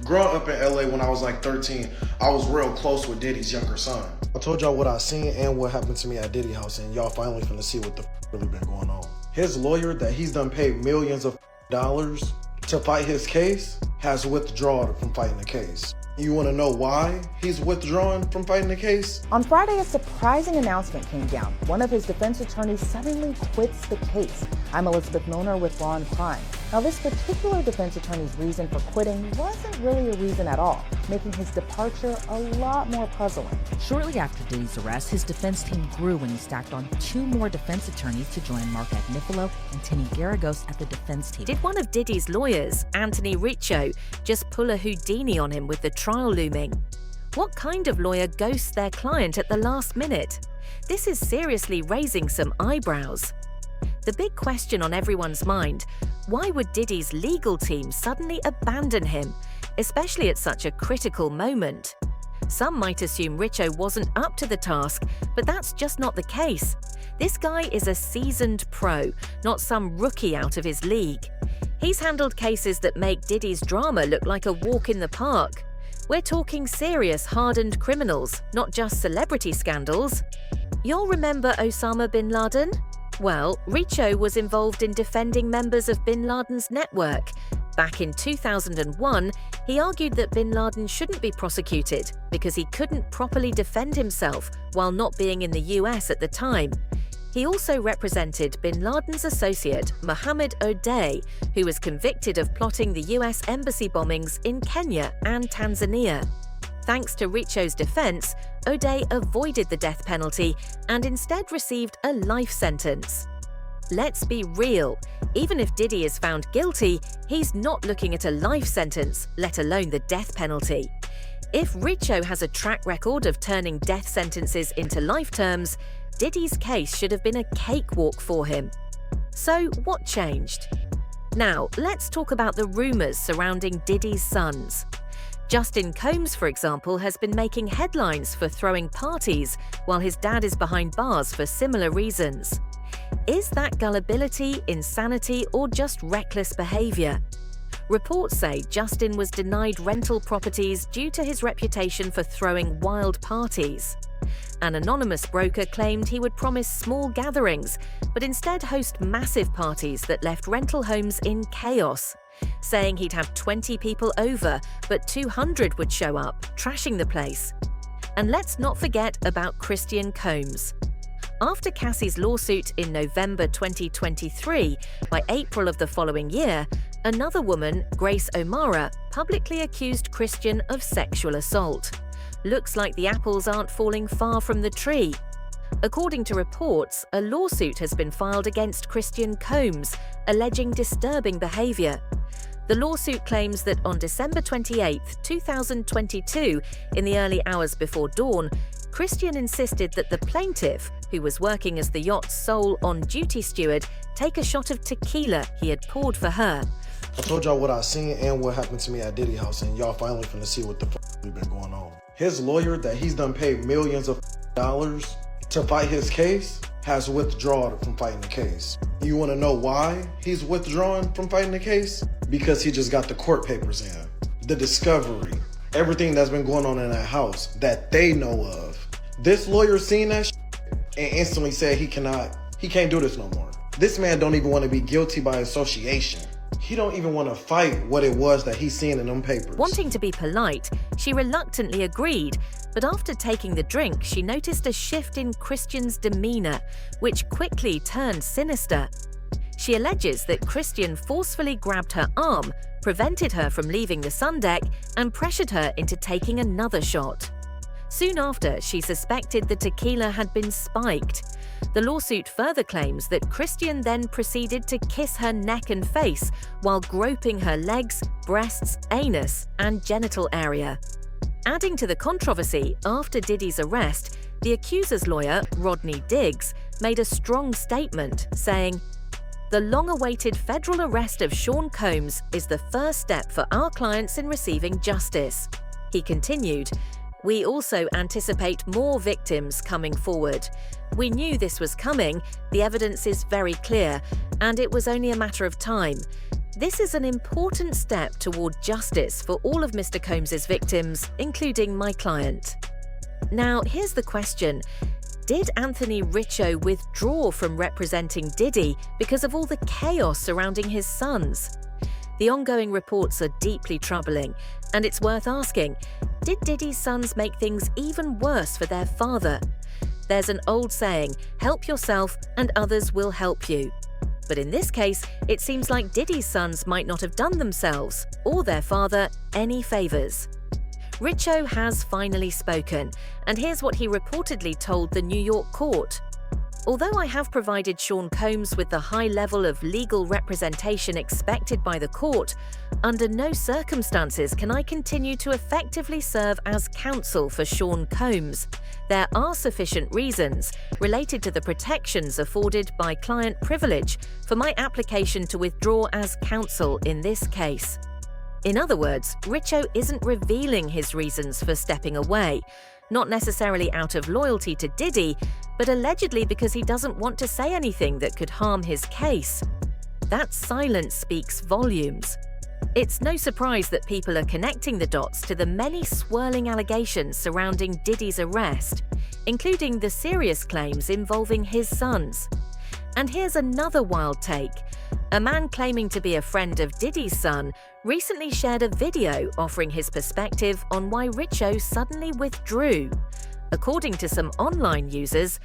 Growing up in LA when I was like 13, I was real close with Diddy's younger son. I told y'all what I seen and what happened to me at Diddy house, and y'all finally finna see what the really been going on. His lawyer that he's done paid millions of dollars to fight his case has withdrawn from fighting the case. You wanna know why he's withdrawing from fighting the case? On Friday, a surprising announcement came down. One of his defense attorneys suddenly quits the case. I'm Elizabeth Milner with Law and Crime. Now, this particular defense attorney's reason for quitting wasn't really a reason at all, making his departure a lot more puzzling. Shortly after Diddy's arrest, his defense team grew when he stacked on 2 more defense attorneys to join Mark Agnifilo and Tini Garagos at the defense team. Did one of Diddy's lawyers, Anthony Ricco, just pull a Houdini on him with the trial looming? What kind of lawyer ghosts their client at the last minute? This is seriously raising some eyebrows. The big question on everyone's mind: why would Diddy's legal team suddenly abandon him, especially at such a critical moment? Some might assume Ricco wasn't up to the task, but that's just not the case. This guy is a seasoned pro, not some rookie out of his league. He's handled cases that make Diddy's drama look like a walk in the park. We're talking serious, hardened criminals, not just celebrity scandals. You'll remember Osama bin Laden? Well, Ricco was involved in defending members of bin Laden's network. Back in 2001, he argued that bin Laden shouldn't be prosecuted because he couldn't properly defend himself while not being in the US at the time. He also represented bin Laden's associate, Mohammed O'Day, who was convicted of plotting the US embassy bombings in Kenya and Tanzania. Thanks to Ricco's defense, O'Day avoided the death penalty and instead received a life sentence. Let's be real, even if Diddy is found guilty, he's not looking at a life sentence, let alone the death penalty. If Ricco has a track record of turning death sentences into life terms, Diddy's case should have been a cakewalk for him. So what changed? Now, let's talk about the rumors surrounding Diddy's sons. Justin Combs, for example, has been making headlines for throwing parties while his dad is behind bars for similar reasons. Is that gullibility, insanity, or just reckless behavior? Reports say Justin was denied rental properties due to his reputation for throwing wild parties. An anonymous broker claimed he would promise small gatherings, but instead host massive parties that left rental homes in chaos, saying he'd have 20 people over, but 200 would show up, trashing the place. And let's not forget about Christian Combs. After Cassie's lawsuit in November 2023, by April of the following year, another woman, Grace O'Mara, publicly accused Christian of sexual assault. Looks like the apples aren't falling far from the tree. According to reports, a lawsuit has been filed against Christian Combs, alleging disturbing behavior. The lawsuit claims that on December 28, 2022, in the early hours before dawn, Christian insisted that the plaintiff, who was working as the yacht's sole on-duty steward, take a shot of tequila he had poured for her. I told y'all what I seen and what happened to me at Diddy house, and y'all finally finna see what the really been going on. His lawyer that he's done paid millions of dollars to fight his case has withdrawn from fighting the case. You wanna know why he's withdrawing from fighting the case? Because he just got the court papers in. The discovery, everything that's been going on in that house that they know of. This lawyer seen that and instantly said he can't do this no more. This man don't even want to be guilty by association. He don't even want to fight what it was that he's seen in them papers. Wanting to be polite, she reluctantly agreed, but after taking the drink, she noticed a shift in Christian's demeanor, which quickly turned sinister. She alleges that Christian forcefully grabbed her arm, prevented her from leaving the sun deck, and pressured her into taking another shot. Soon after, she suspected the tequila had been spiked. The lawsuit further claims that Christian then proceeded to kiss her neck and face while groping her legs, breasts, anus, and genital area. Adding to the controversy, after Diddy's arrest, the accuser's lawyer, Rodney Diggs, made a strong statement, saying, "The long-awaited federal arrest of Sean Combs is the first step for our clients in receiving justice." He continued, "We also anticipate more victims coming forward. We knew this was coming, the evidence is very clear, and it was only a matter of time. This is an important step toward justice for all of Mr. Combs's victims, including my client. Now, here's the question. Did Anthony Ricco withdraw from representing Diddy because of all the chaos surrounding his sons? The ongoing reports are deeply troubling, and it's worth asking, did Diddy's sons make things even worse for their father? There's an old saying, help yourself and others will help you. But in this case, it seems like Diddy's sons might not have done themselves, or their father, any favors. Ricco has finally spoken, and here's what he reportedly told the New York court. Although I have provided Sean Combs with the high level of legal representation expected by the court, under no circumstances can I continue to effectively serve as counsel for Sean Combs. There are sufficient reasons, related to the protections afforded by client privilege, for my application to withdraw as counsel in this case. In other words, Ricco isn't revealing his reasons for stepping away, not necessarily out of loyalty to Diddy, but allegedly because he doesn't want to say anything that could harm his case. That silence speaks volumes. It's no surprise that people are connecting the dots to the many swirling allegations surrounding Diddy's arrest, including the serious claims involving his sons. And here's another wild take. A man claiming to be a friend of Diddy's son recently shared a video offering his perspective on why Ricco suddenly withdrew. According to some online users,